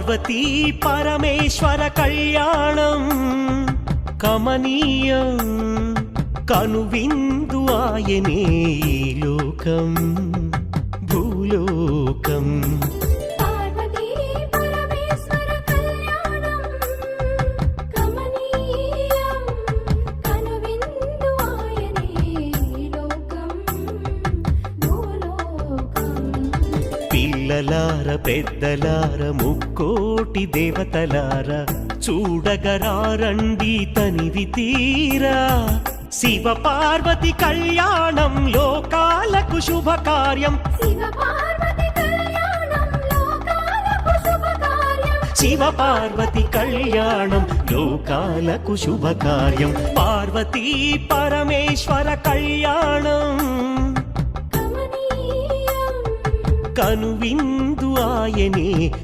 పార్వతీ పరమేశ్వర కళ్యాణం కమనీయం కనువిందు ఆయనే ఈ లోకం భూలోకం. పార్వతీ పరమేశ్వర కళ్యాణం కమనీయం కనువిందు ఆయనే ఈ లోకం భూలోకం. పిల్లలార పెద్దలార ముక్కోటి దేవతలార చూడగరారండి తనివి తీరా. శివ పార్వతి కళ్యాణం లోకాలకు శుభకార్యం. శివ పార్వతి కళ్యాణం లోకాలకు శుభకార్యం. శివ పార్వతి కళ్యాణం లోకాలకు శుభకార్యం. పార్వతీ పరమేశ్వర కళ్యాణం కమనీయం కనువిందు ఆయనే